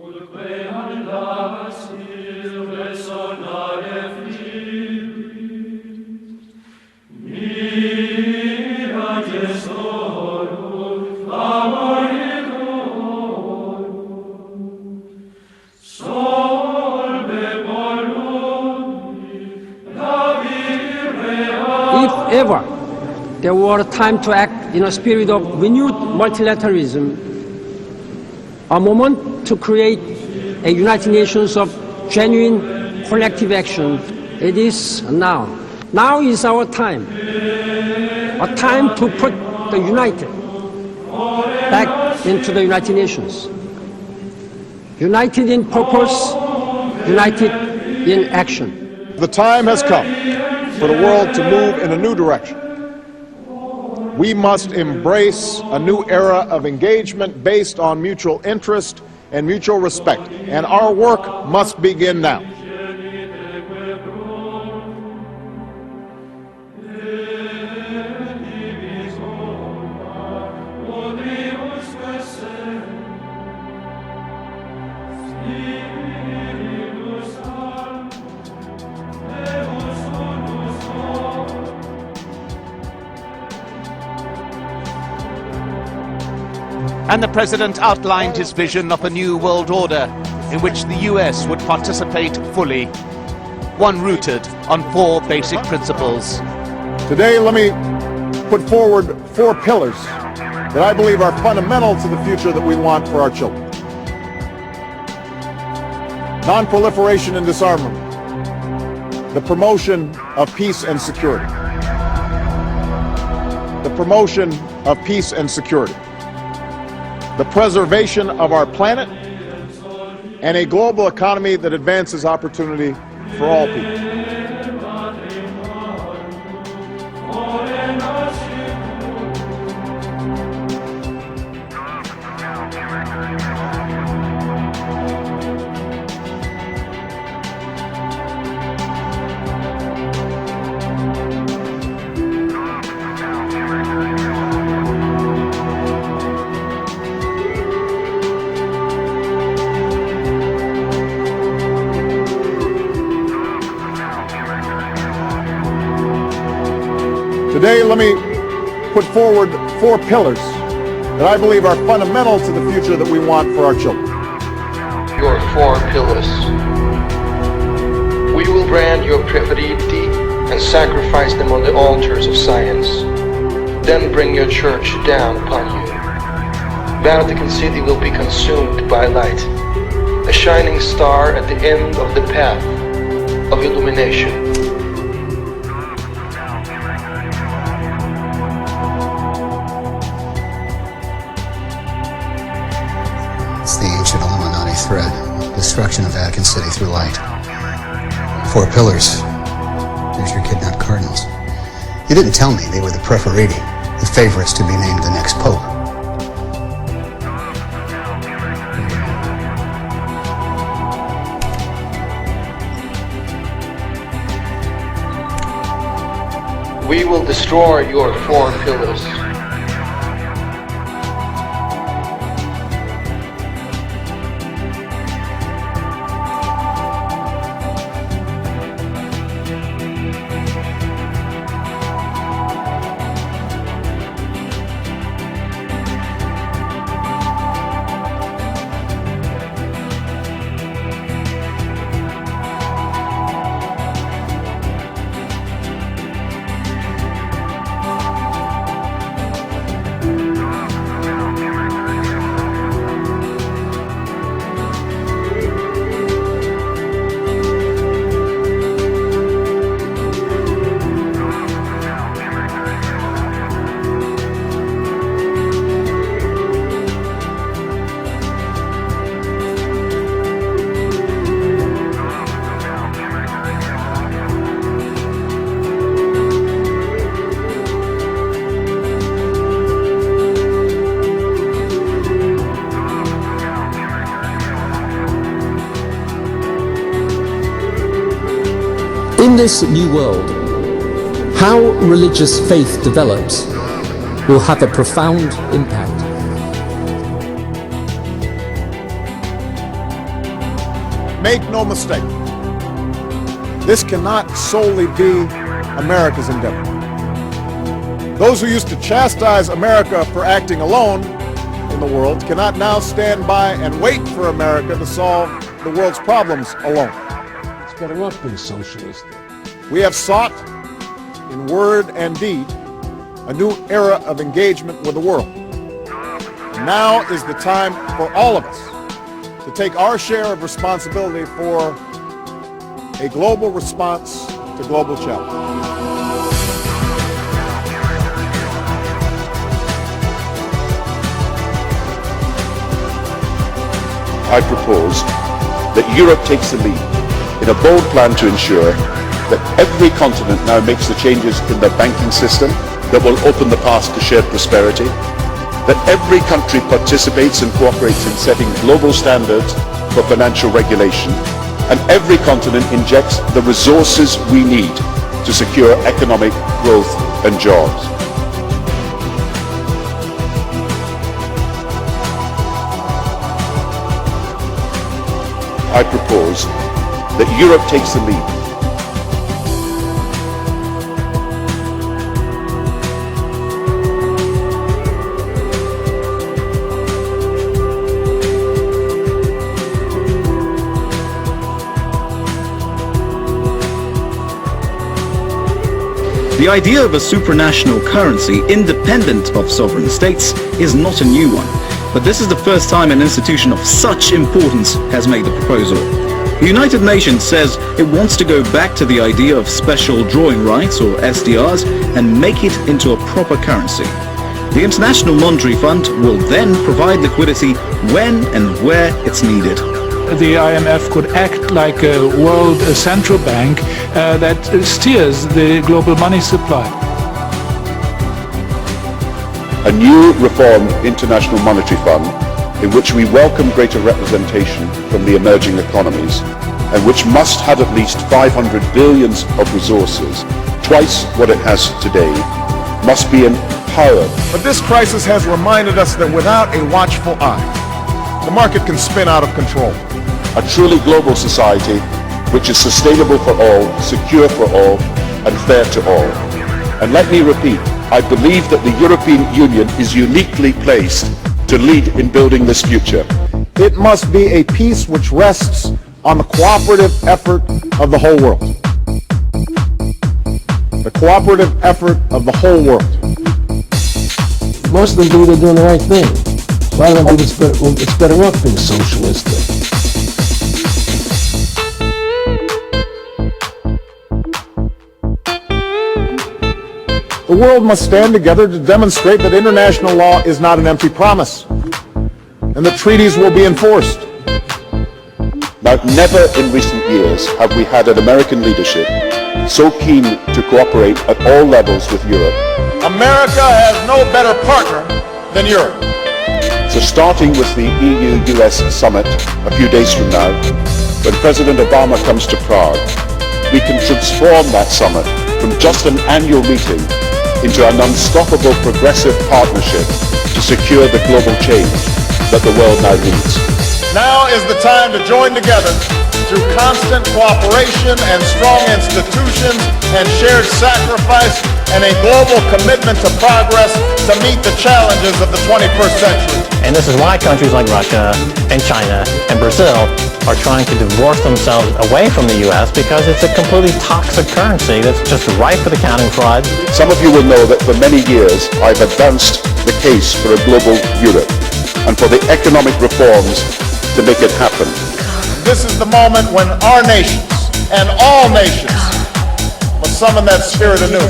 If ever there were a time to act in a spirit of renewed multilateralism, a moment to create a United Nations of genuine collective action, it is now. Now is our time. A time to put the United back into the United Nations. United in purpose, united in action. The time has come for the world to move in a new direction. We must embrace a new era of engagement based on mutual interest and mutual respect, and our work must begin now. And the president outlined his vision of a new world order in which the US would participate fully, one rooted on 4 basic principles. Today, let me put forward 4 pillars that I believe are fundamental to the future that we want for our children. Non-proliferation and disarmament, the promotion of peace and security. The promotion of peace and security. The preservation of our planet, and a global economy that advances opportunity for all people. Today, let me put forward 4 pillars that I believe are fundamental to the future that we want for our children. Your 4 pillars. We will brand your prophecy and sacrifice them on the altars of science. Then bring your church down upon you. Vatican City will be consumed by light, a shining star at the end of the path of illumination. It's the ancient Illuminati threat, destruction of Vatican City through light. 4 pillars. There's your kidnapped cardinals. You didn't tell me they were the preferiti, the favorites to be named the next pope. We will destroy your 4 pillars. In this new world, how religious faith develops will have a profound impact. make no mistake, this cannot solely be America's endeavor. Those who used to chastise America for acting alone in the world cannot now stand by and wait for America to solve the world's problems alone. It's better not being socialist. We have sought, in word and deed, a new era of engagement with the world. Now is the time for all of us to take our share of responsibility for a global response to global challenge. I propose that Europe takes the lead in a bold plan to ensure that every continent now makes the changes in their banking system that will open the path to shared prosperity, that every country participates and cooperates in setting global standards for financial regulation, and every continent injects the resources we need to secure economic growth and jobs. I propose that Europe takes the lead. The idea of a supranational currency independent of sovereign states is not a new one, but this is the first time an institution of such importance has made the proposal. The United Nations says it wants to go back to the idea of special drawing rights, or SDRs, and make it into a proper currency. The International Monetary Fund will then provide liquidity when and where it's needed. The IMF could act like a world central bank that steers the global money supply. A new reformed International Monetary Fund in which we welcome greater representation from the emerging economies and which must have at least 500 billion of resources, twice what it has today, must be empowered. But this crisis has reminded us that without a watchful eye, the market can spin out of control. A truly global society which is sustainable for all, secure for all, and fair to all. And let me repeat, I believe that the European Union is uniquely placed to lead in building this future. It must be a peace which rests on the cooperative effort of the whole world. The cooperative effort of the whole world. Most of them believe they're doing the right thing. A lot of them believe it's better off being socialistic. The world must stand together to demonstrate that international law is not an empty promise, and that treaties will be enforced. Now, never in recent years have we had an American leadership so keen to cooperate at all levels with Europe. America has no better partner than Europe. So starting with the EU-US summit a few days from now, when President Obama comes to Prague, we can transform that summit from just an annual meeting into an unstoppable progressive partnership to secure the global change that the world now needs. Now is the time to join together through constant cooperation and strong institutions and shared sacrifice and a global commitment to progress to meet the challenges of the 21st century. And this is why countries like Russia and China and Brazil are trying to divorce themselves away from the U.S. because it's a completely toxic currency that's just ripe for accounting fraud. Some of you will know that for many years I've advanced the case for a global Europe and for the economic reforms to make it happen. This is the moment when our nations and all nations must summon that spirit anew.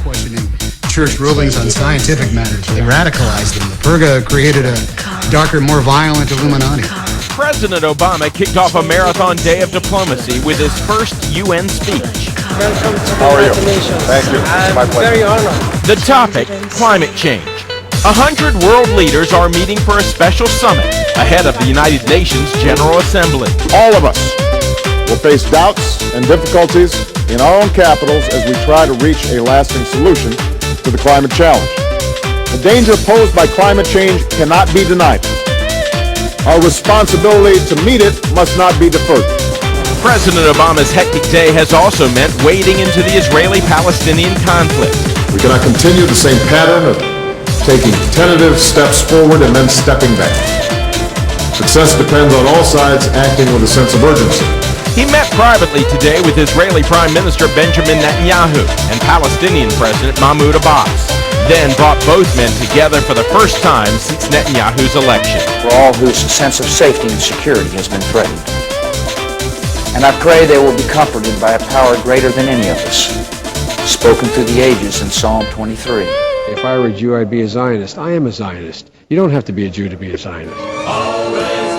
Questioning church rulings on scientific matters. They radicalized them. The Purga created a darker, more violent Illuminati. President Obama kicked off a marathon day of diplomacy with his first UN speech. Welcome to the How are you? United Nations. Thank you. It's my I'm pleasure. very honored. The topic, climate change. 100 world leaders are meeting for a special summit ahead of the United Nations General Assembly. All of us will face doubts and difficulties in our own capitals as we try to reach a lasting solution to the climate challenge. The danger posed by climate change cannot be denied. Our responsibility to meet it must not be deferred. President Obama's hectic day has also meant wading into the Israeli-Palestinian conflict. We cannot continue the same pattern of taking tentative steps forward and then stepping back. Success depends on all sides acting with a sense of urgency. He met privately today with Israeli Prime Minister Benjamin Netanyahu and Palestinian President Mahmoud Abbas, then brought both men together for the first time since Netanyahu's election. For all whose sense of safety and security has been threatened. And I pray they will be comforted by a power greater than any of us, spoken through the ages in Psalm 23. If I were a Jew, I'd be a Zionist. I am a Zionist. You don't have to be a Jew to be a Zionist. Always